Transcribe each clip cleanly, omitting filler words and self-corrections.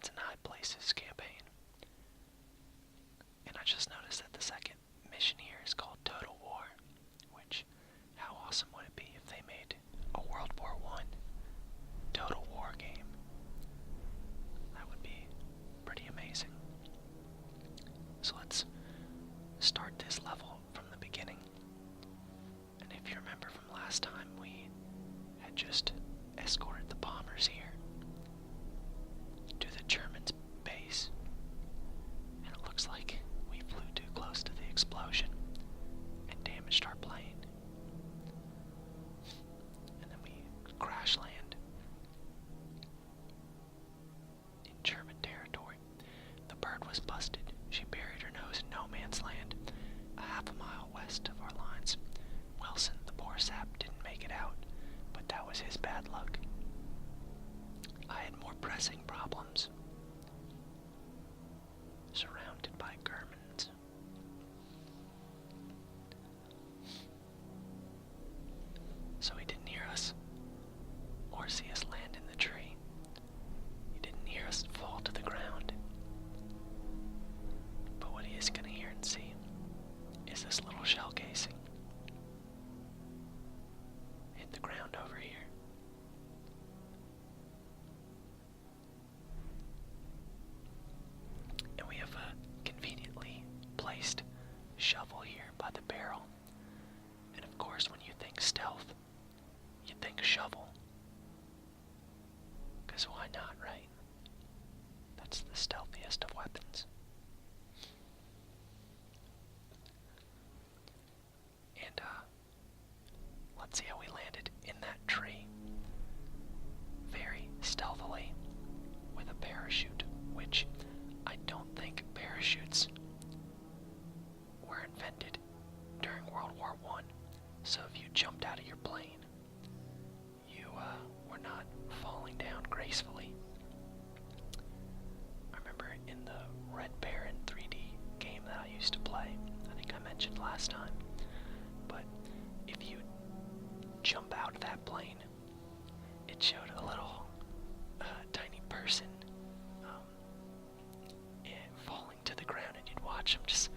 Lands in High Places campaign. And I just noticed that the second mission here is called Total War, which, how awesome would it be if they made a World War I Total War game? That would be pretty amazing. So let's start this level from the beginning. And if you remember from last time, we had just escorted the bombers here to the Germans' base. And it looks like we flew too close to the explosion and damaged our plane. And then we crash land in German territory. The bird was busted. She buried her nose in no man's land, a half a mile west of our lines. Wilson, the poor sap, didn't make it out, but that was his bad luck. I had more pressing problems. Surrounded by Germans. So he didn't hear us, or see us land in the tree. He didn't hear us fall to the ground. But what he is going to hear and see is this little shell casing. Hit the ground over here. And we have a conveniently placed shovel here by the barrel. And of course, when you think stealth, you think shovel. 'Cause why not, right? That's the stealthiest of weapons. And, let's see how we landed in that tree. Very stealthily, with a parachute, which I don't think parachutes were invented during World War I. So if you jumped out of your plane, you were not falling down gracefully. I remember in the Red Baron 3D game that I used to play, I think I mentioned last time, but if you jump out of that plane, it showed a little tiny person falling to the ground, and you'd watch them just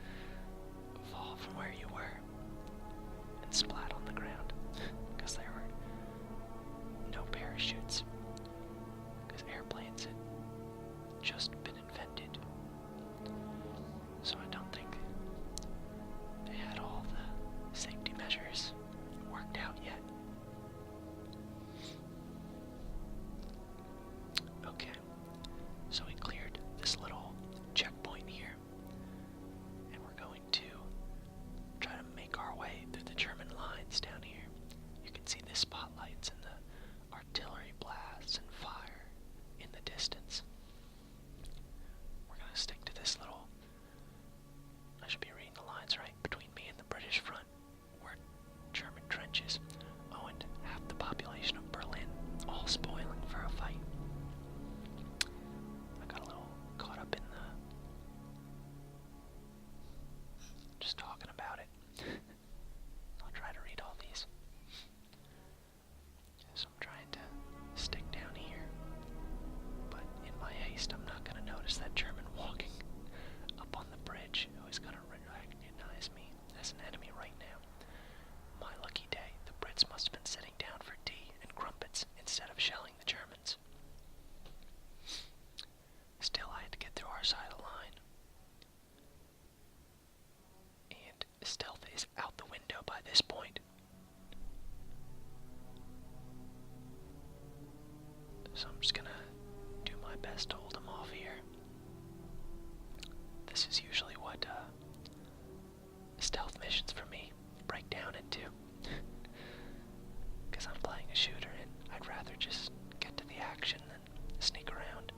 fall from where you were and splat on the ground because there were no parachutes, because airplanes had just been invented. So I don't think they had all the safety measures worked out yet. Okay, so we cleared this little checkpoint here, and we're going to try to make our way through the German lines down here. You can see the spotlights and the artillery blasts and fire in the distance. We're gonna stick to this little, I should be reading the lines right, between me and the British front were German trenches. Oh, and half the population of Berlin, all spoiling for a fight. I got a little caught up in just talking about it. I'll try to read all these. So I'm trying to stick down here, but in my haste I'm not going to notice that German walking up on the bridge who is going to recognize me as an enemy right now. My lucky day, the Brits must have been sitting down for tea and crumpets instead of shelling the Germans. Still, I had to get through our side of the line. And stealth is out the window by this point. So I'm just gonna do my best to hold them off here. This is usually what stealth missions for me break down into. Because I'm playing a shooter and I'd rather just get to the action than sneak around.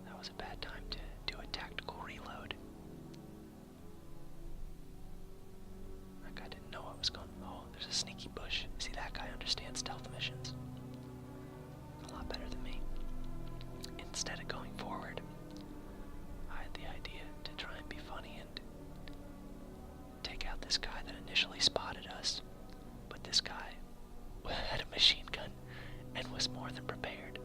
That was a bad time to do a tactical reload. That guy didn't know what was going on. Oh, there's a sneaky bush. See, that guy understands stealth missions a lot better than me. Instead of going forward, I had the idea to try and be funny and take out this guy that initially spotted us. But this guy had a machine gun and was more than prepared.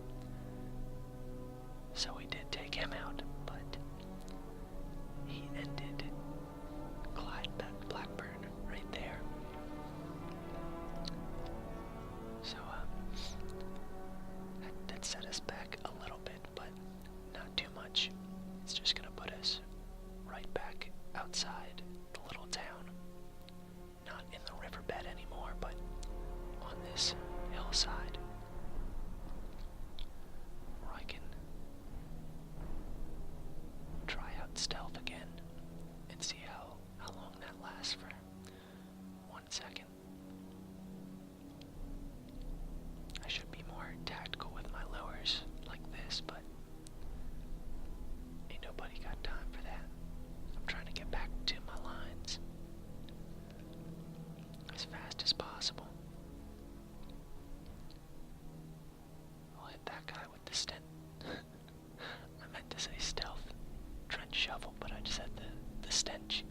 as fast as possible. I'll hit that guy with the stent. I meant to say stealth trench shovel, but I just said the stench.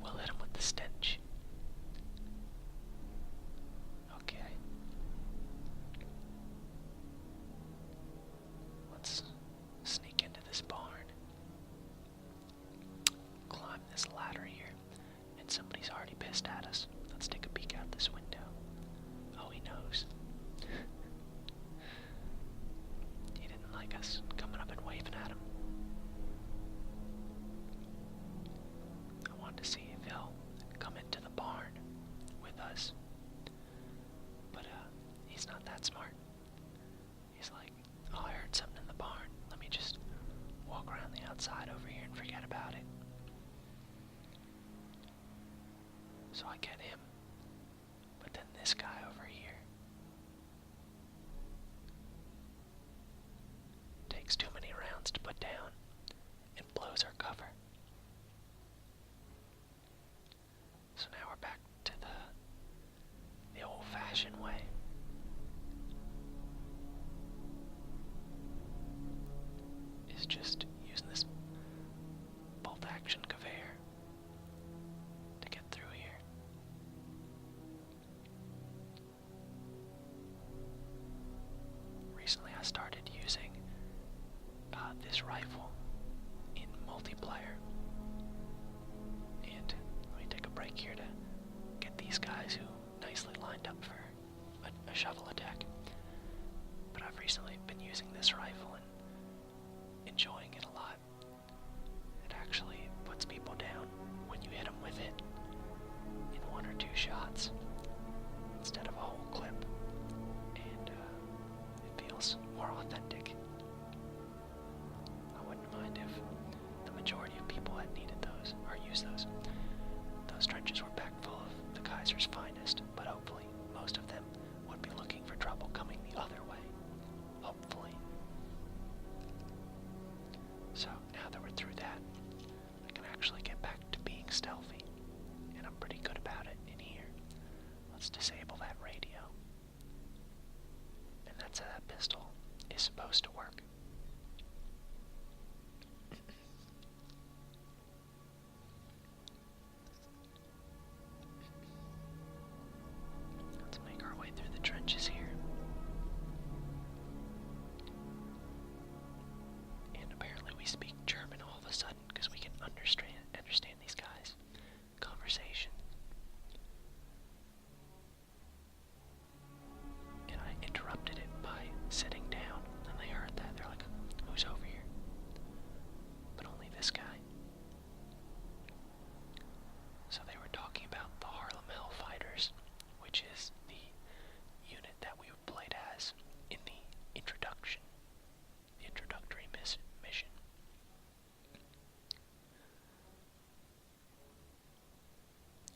We'll hit him with the stench. Okay. Let's sneak into this barn. Climb this ladder here. And somebody's already pissed at us. Let's take a peek out this window. Oh, he knows. He didn't like us coming up and waving at him. I wanted to see if he'll come into the barn with us. But he's not that smart. He's like, oh, I heard something in the barn. Let me just walk around the outside over here and forget about it. So I get him. But then this guy over here takes too many rounds to put down and blows our cover. So now we're back to the old-fashioned way. Is just using this bolt-action conveyor to get through here. Recently I started using this rifle in multiplayer. And let me take a break here to get these guys who nicely lined up for a shovel attack. But I've recently been using this rifle and enjoying it a lot. It actually puts people down when you hit them with it in 1 or 2 shots instead of a whole clip. And it feels more authentic. I wouldn't mind if the majority of people had needed those or used those. Those trenches were packed full of the Kaiser's finest, but hopefully most of them would be looking for trouble coming the other way. Hopefully. So now that we're through that, I can actually get back to being stealthy, and I'm pretty good about it in here. Let's disable that radio. And that's how that pistol is supposed to work. Let's make our way through the trenches here. And apparently we speak German all of a sudden because we can understand these guys' conversation. And I interrupted it by sitting down, and they heard that. They're like, who's over here? But only this guy. So they were talking about the Harlem Hellfighters, which is the unit that we played as in the introductory mission.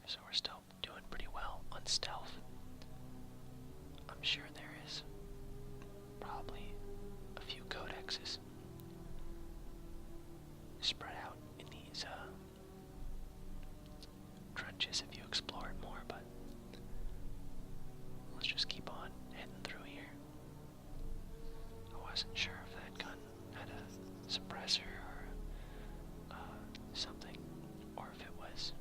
So we're still doing pretty well on stealth. I'm sure there is probably a few codexes spread out in these trenches if you explore it more, but let's just keep on heading through here. I wasn't sure if that gun had a suppressor or something, or if it was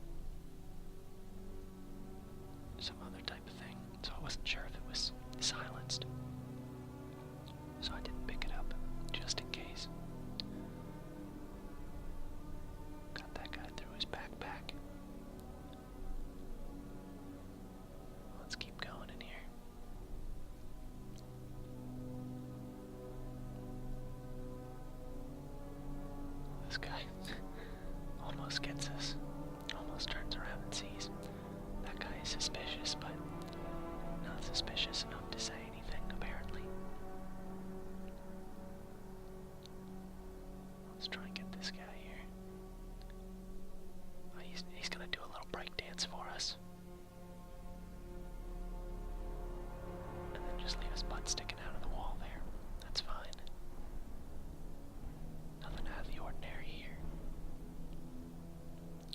some other type of thing, so I wasn't sure if it was silenced. So I didn't pick it up, just in case. Got that guy through his backpack. Let's keep going in here. This guy almost gets us. Almost turns around and sees. That guy is suspicious, but not suspicious enough to say anything, apparently. Let's try and get this guy here. Oh, he's gonna do a little break dance for us. And then just leave his butt sticking out of the wall there. That's fine. Nothing out of the ordinary here.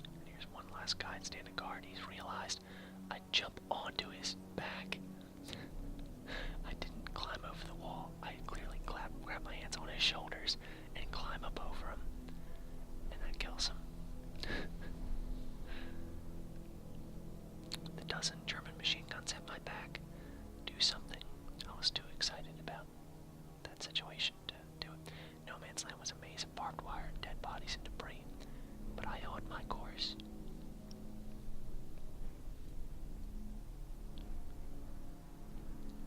And here's one last guy standing guard. He's realized I jump onto his back. I didn't climb over the wall. I clearly grab my hands on his shoulders and climb up over him. And that kills him. The dozen German machine guns at my back do something. I was too excited about that situation to do it. No Man's Land was a maze of barbed wire, dead bodies, and debris, but I held my course.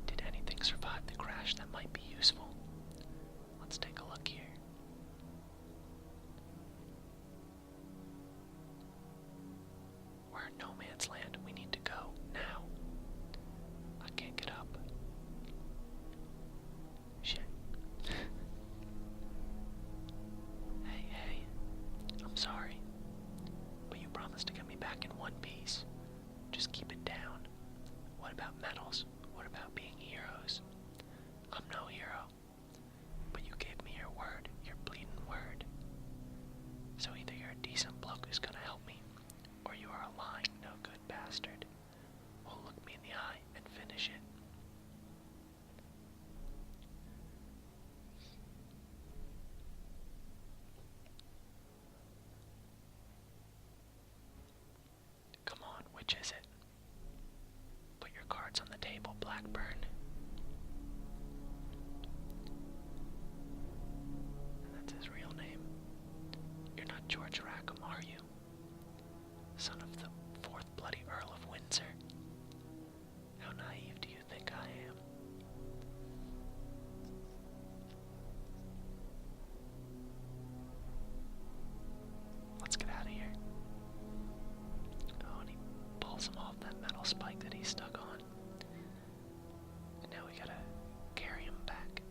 Did anything survive the crash that might be useful? Let's take a look here. We're in No Man's Land. We need to go now. I can't get up. Shit. Hey, I'm sorry, but you promised to get me back in one piece. Just keep it down. What about medals? What about being heroes? I'm no hero, but you gave me your word, your bleeding word. So either you're a decent bloke who's gonna help me, or you are a lying, no-good bastard who'll look me in the eye and finish it. Come on, which is it? Put your cards on the table, Blackburn. And that's his real name. You're not George Rackham, are you? Son of the fourth bloody Earl of Windsor. How naive do you think I am? Let's get out of here. Oh, and he pulls him off that metal spike that he's stuck on. And now we gotta carry him back.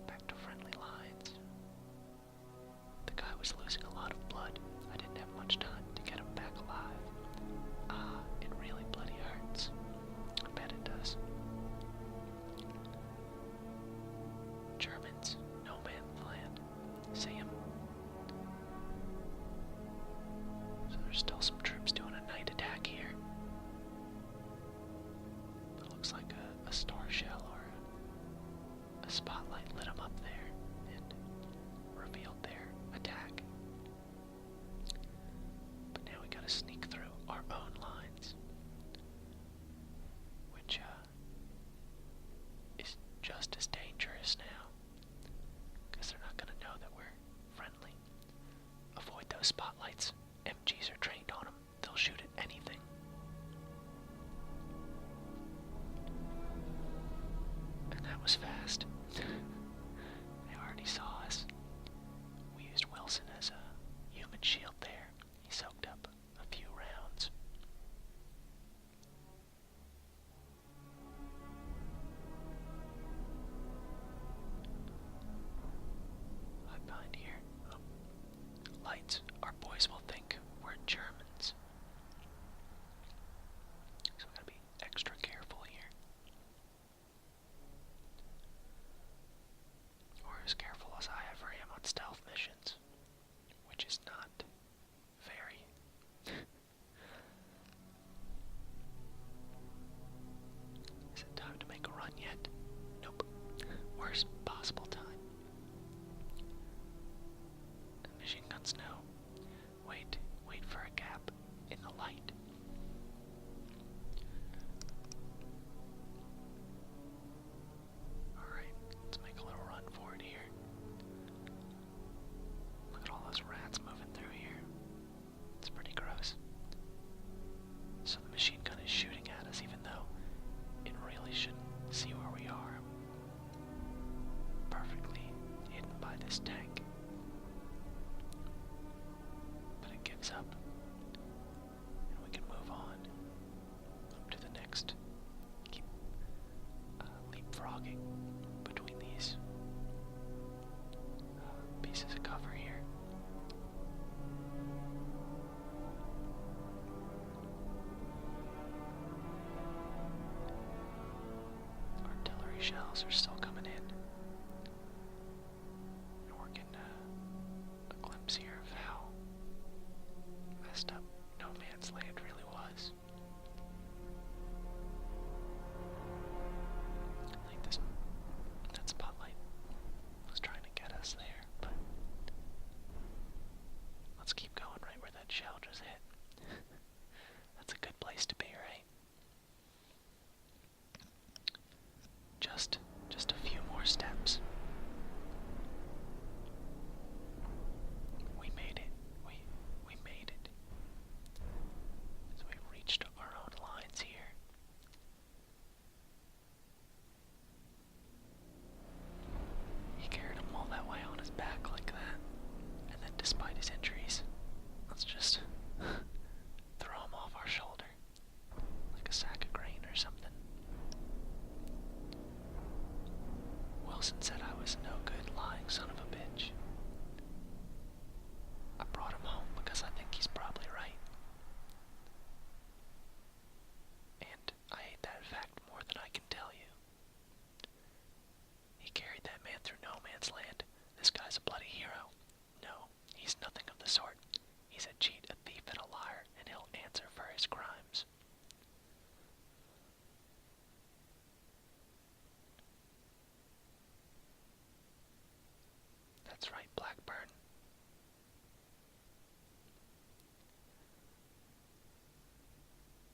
Back to friendly lines. The guy was losing a lot of blood. I didn't have much time to get him back alive. Ah, it really bloody hurts. I bet it does. Germans, No Man's Land. See him? So there's still some troops doing a night attack here. It looks like a star shell or a spotlight lit them up there and revealed their attack. But now we gotta sneak through our own lines, which is just as dangerous now, because they're not gonna know that we're friendly. Avoid those spotlights. MGs are trained on them. They'll shoot at anything. And that was fast. They already saw us. We used Wilson as a human shield there. He soaked up a few rounds. Hide behind here. Oh. Lights. Our boys will think we're Germans. So we gotta be extra careful here. Or as careful as I ever am on stealth missions, which is not very. Is it time to make a run yet? Nope. Worst possible time. The machine guns know. Wait for a gap in the light. Alright, let's make a little run for it here. Look at all those rats moving through here. It's pretty gross. So the machine gun is shooting at us even though it really shouldn't see where we are. Perfectly hidden by this tank. But it gives up. And we can move on up to the next. Keep leapfrogging between these pieces of cover here. Artillery shells are still coming in. And we're getting a glimpse here of how messed up No Man's Land really was. shell just hit. That's a good place to be, right? Just a few more steps. We made it. We made it. So we've reached our own lines here. He carried him all that way on his back like that. And then despite his injuries, let's just throw him off our shoulder. Like a sack of grain or something. Wilson said I was no good lying son of a bitch. I brought him home because I think he's probably right. And I hate that fact more than I can tell you. He carried that man through no man's land. This guy's a bloody hero. No, he's nothing of the sort. He's a cheat, a thief, and a liar, and he'll answer for his crimes. That's right, Blackburn.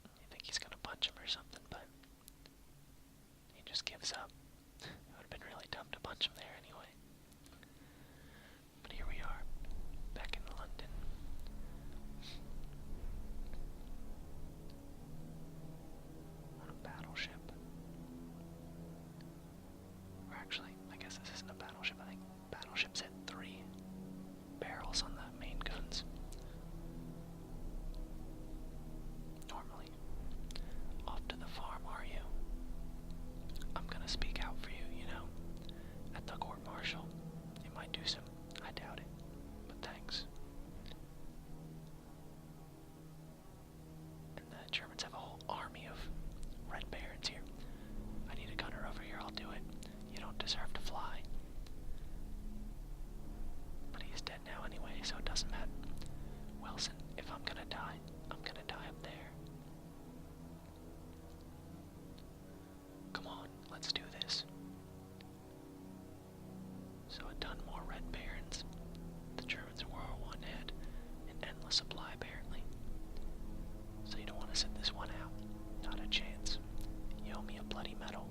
You think he's gonna punch him or something, but he just gives up. It would have been really dumb to punch him there anyway. But here we are, back in London. On a battleship. Or actually, I guess this isn't a battleship. I think battleships had 3 barrels on the main guns. Normally. Off to the farm, are you? I'm gonna speak out for you, you know. At the court-martial. It might do some. I doubt it. But thanks. And the Germans have a whole army of Red Barons here. I need a gunner over here, I'll do it. You don't deserve to fly. But he's dead now anyway, so it doesn't matter. Wilson, if I'm gonna die, I'm gonna die up there. Come on, let's do this. So a ton more Red Barons. The Germans in World War I had an endless supply, apparently. So you don't want to sit this one out. Not a chance. You owe me a bloody medal.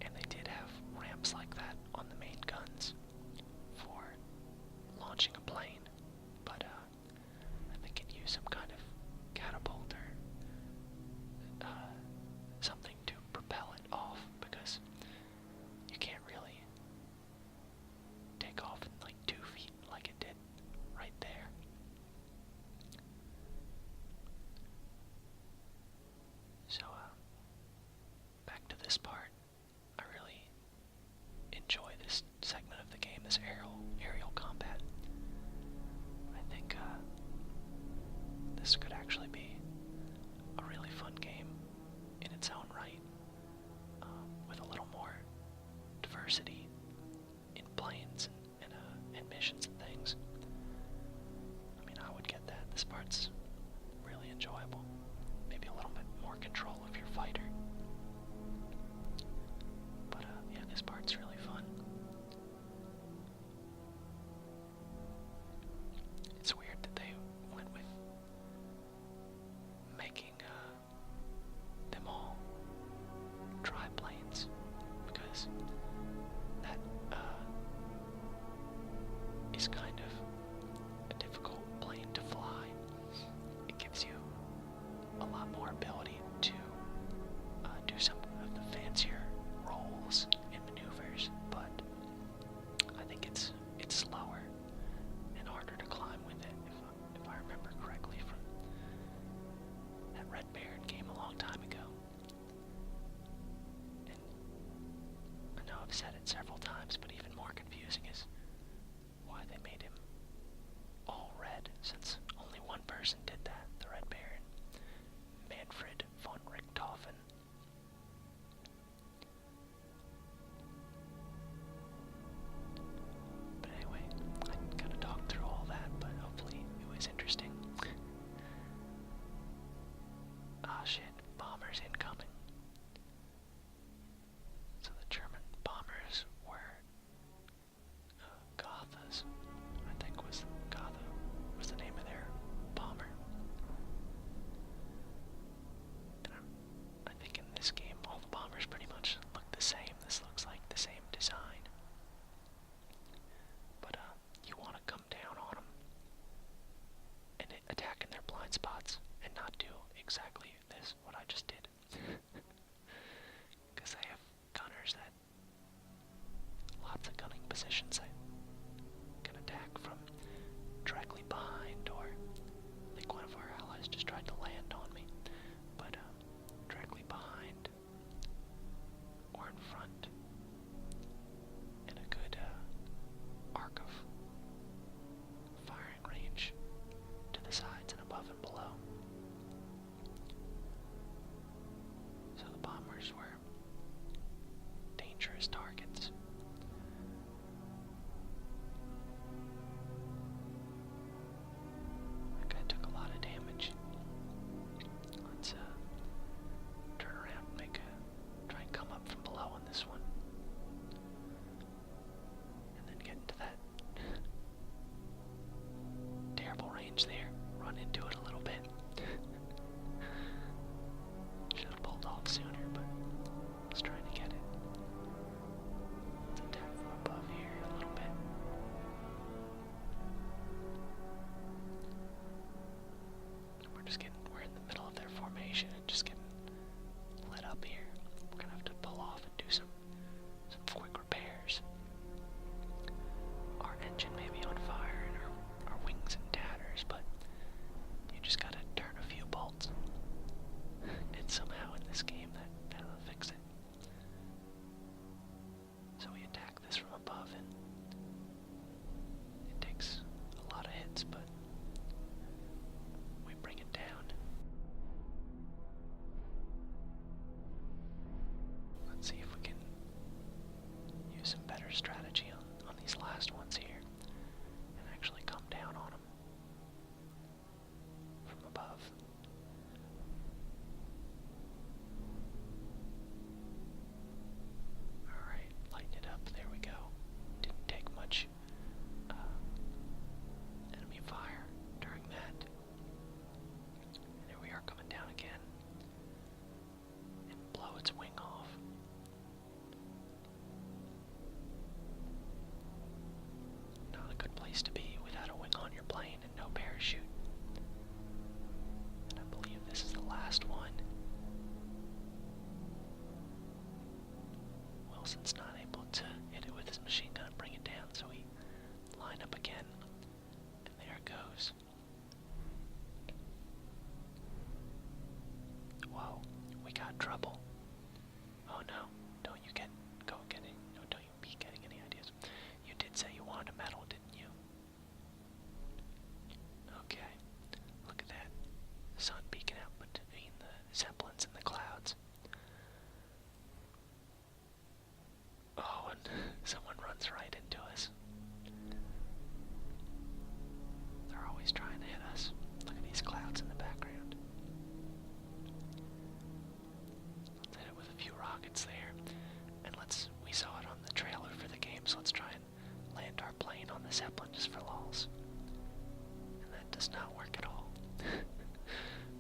And they did have ramps like that on the main guns for launching a plane. But I think it used some kind of catapult or something to propel it off, because you can't really take off in like 2 feet like it did right there. So back to this part. I really enjoy this segment of the game, this aerial combat. I think this could actually be a really fun game in its own right, with a little more diversity in planes and missions and things. I mean, I would get that. This part's really enjoyable. Maybe a little bit more control of your fighter. But yeah, this part's really fun. It's weird that they went with making them all triplanes, because that is does not work at all.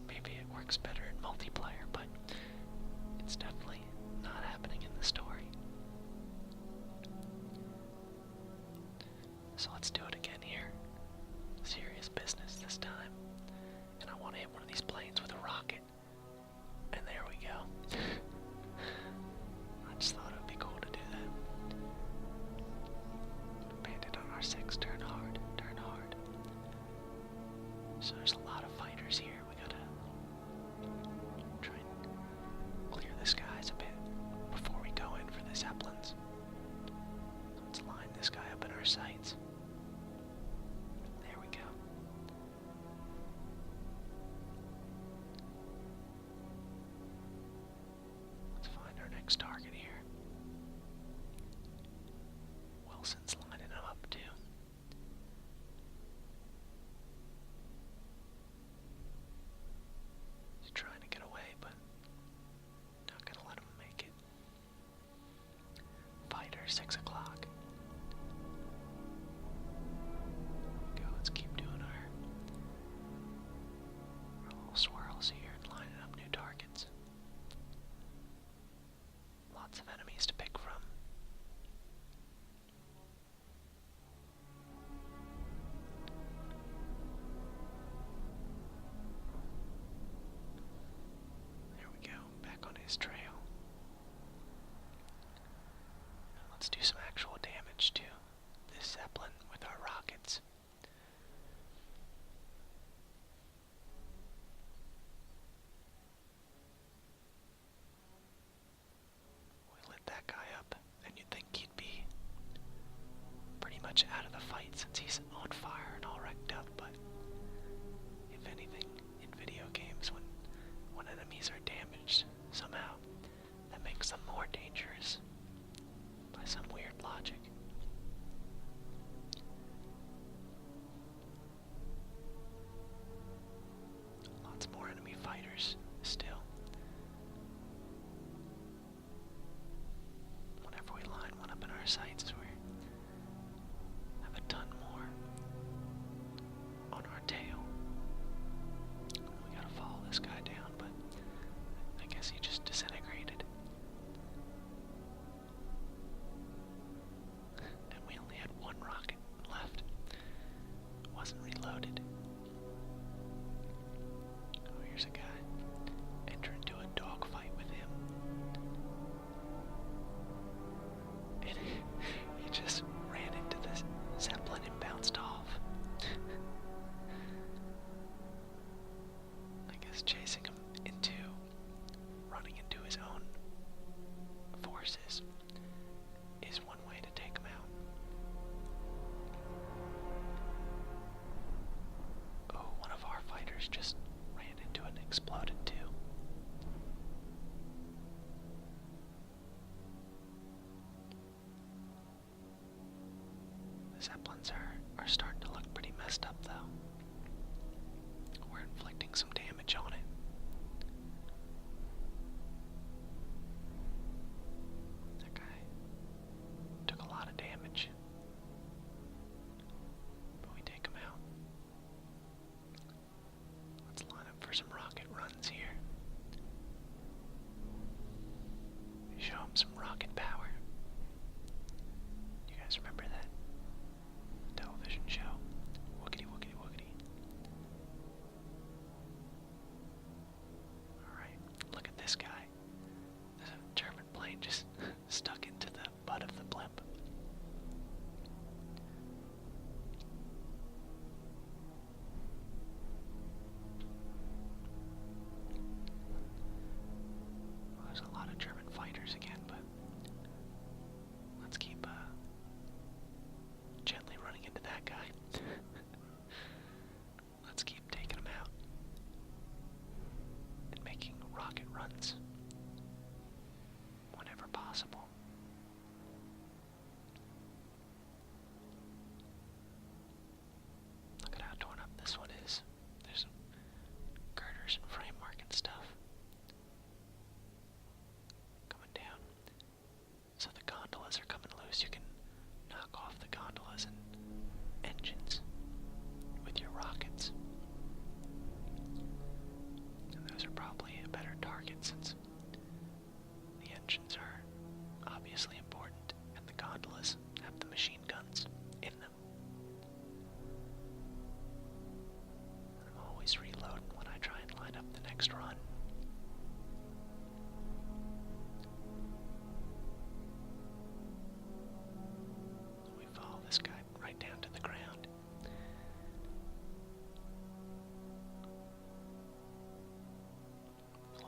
Maybe it works better in multiplayer, but it's definitely not happening in the story. So let's do it again here. Serious business this time. And I want to hit one of these planes with a rocket. And there we go. I just thought it would be cool to do that. Bandit on R6, turn hard, turn hard. So there's a lot of fighters here. We gotta try and clear the skies a bit before we go in for the Zeppelins. Let's line this guy up in our sights. There we go. Let's find our next target here. Wilson's lining him up too. He's trying to get away, but not gonna let him make it. Fighter, 6 o'clock. Go, let's keep doing our little swirls here and lining up new targets. Lots of enemies to pick from. There we go, back on his trail. And let's do some actual damage to this Zeppelin with our rockets. We lit that guy up, and you'd think he'd be pretty much out of the fight since he's on fire and all wrecked up, but if anything, in video games, when enemies are damaged somehow, that makes them more dangerous by some weird logic. Lots more enemy fighters still. Whenever we line one up in our sights, we have a ton more on our tail. We gotta follow this guy down, but I guess he just disintegrated. And we only had one rocket left. It wasn't reloaded. Oh, here's a guy. Enter into a dogfight with him. And he just ran into this Zeppelin and bounced off. I guess chasing him running into his own forces is one way to take him out. Oh, one of our fighters just ran into and exploded too. The Zeppelins are starting to look pretty messed up though. We're inflicting some damage on it. That guy took a lot of damage, but we take him out. Let's line up for some rocket runs here. Show him some rocket power. You guys remember that television show?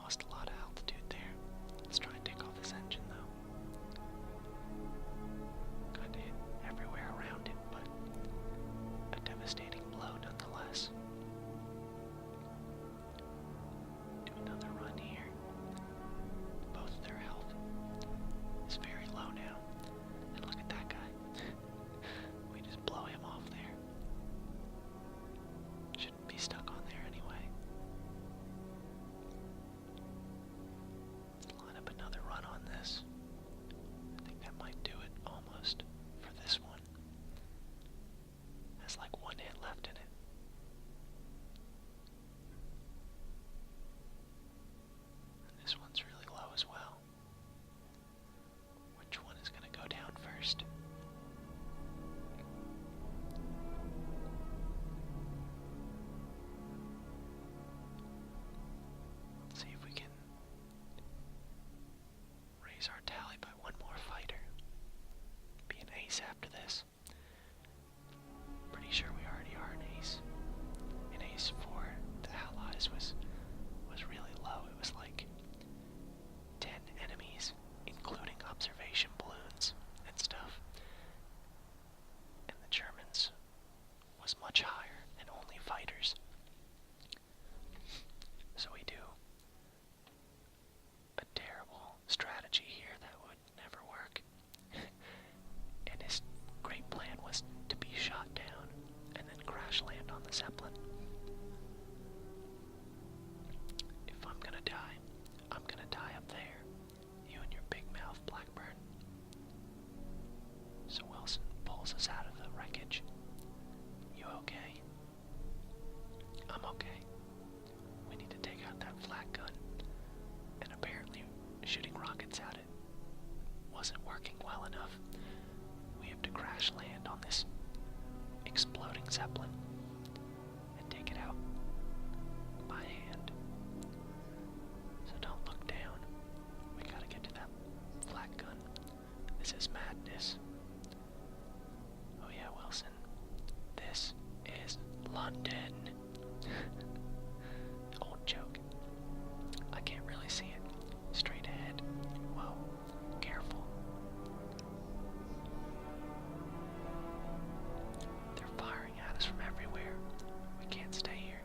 lost a lot of altitude there. Let's try and take off this engine though. Kinda hit everywhere around it, but a devastating blow nonetheless. Do another run here. Both their health is very low now. And look at that guy. We just blow him off there. Shouldn't be stuck on there anyway. Let's line up another run on this. I think that might do it almost for this one. Has like one hit left in it. And this one's really low as well. Which one is going to go down first? Let's see if we can raise our tally by one more fighter. Be an ace after this. Pretty sure we already are an ace. An ace for the Allies was really low. It was like 10 enemies, including observation balloons and stuff. And the Germans was much higher and only fighters. So we do a terrible strategy here that would never work. And his great plan was to be shot down and then crash land on the Zeppelin. If I'm gonna die, I'm gonna die up there. You and your big mouth, Blackburn. So Wilson pulls us out of the wreckage. You okay? I'm okay. We need to take out that flak gun. And apparently shooting rockets at it wasn't working well enough. We have to crash land on this exploding Zeppelin and take it out by hand. So don't look down. We gotta get to that flak gun. This is madness. Oh yeah, Wilson. This is London. Old joke. I can't really see it. Straight ahead. Whoa. Careful. They're firing at us from everywhere. We can't stay here.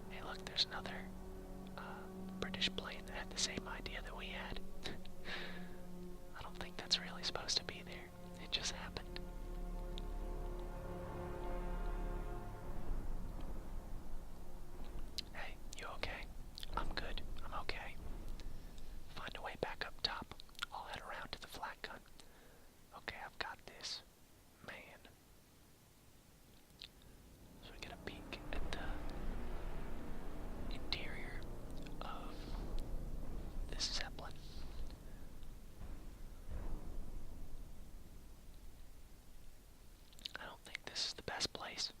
Hey look, there's another British plane that had the same idea that we had. I don't think that's really supposed to be there. It just happened. Hey, you okay? I'm good. I'm okay. Find a way back up top. I'll head around to the flak gun. Okay, I've got this. Man. So we get a peek at the interior of this Zeppelin. I don't think this is the best place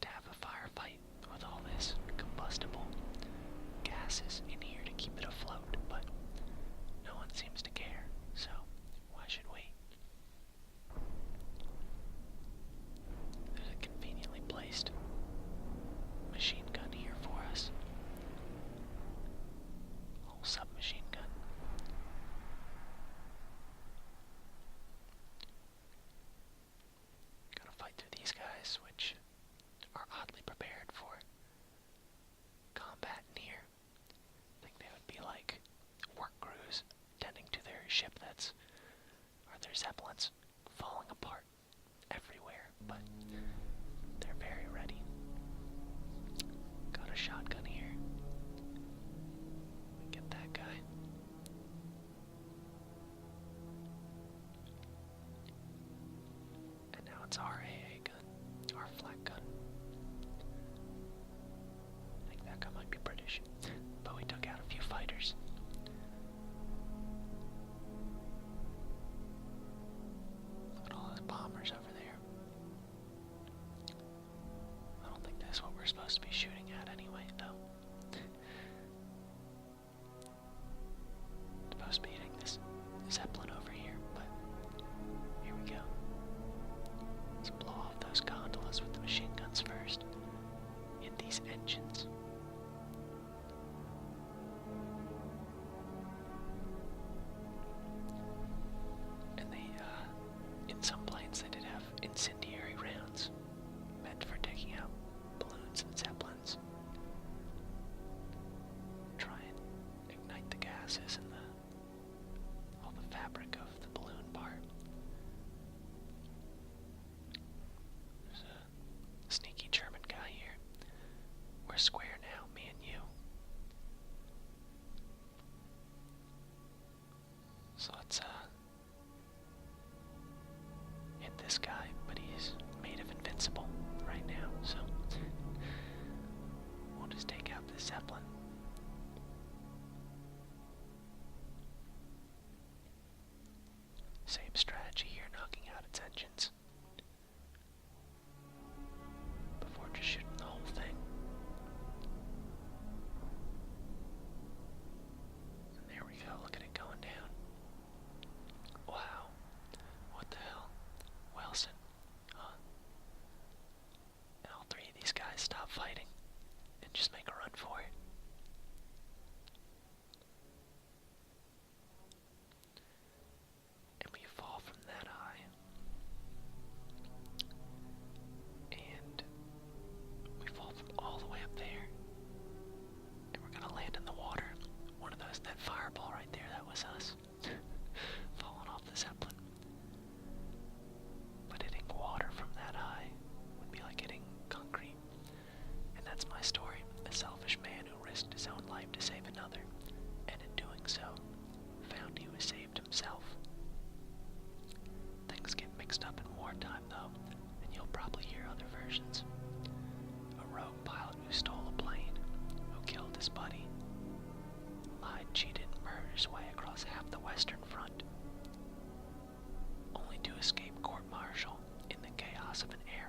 to have a firefight with all this combustible gases in here to keep it afloat, but no one seems to care, so why should we? There's a conveniently placed machine gun here for us. Little submachine gun. Gotta fight through these guys, which are oddly prepared for combat in here. I think they would be like work crews tending to their ship or their Zeppelins falling apart everywhere, but they're very ready. Got a shotgun here. Get that guy. And now it's our AA gun, our flak gun. I think that guy might be British, but we took out a few fighters. Look at all those bombers over there. I don't think that's what we're supposed to be shooting at anyway, though. Supposed to be hitting this Zeppelin over here, but here we go. Let's blow versions. A rogue pilot who stole a plane, who killed his buddy, lied, cheated, and murdered his way across half the Western Front, only to escape court-martial in the chaos of an air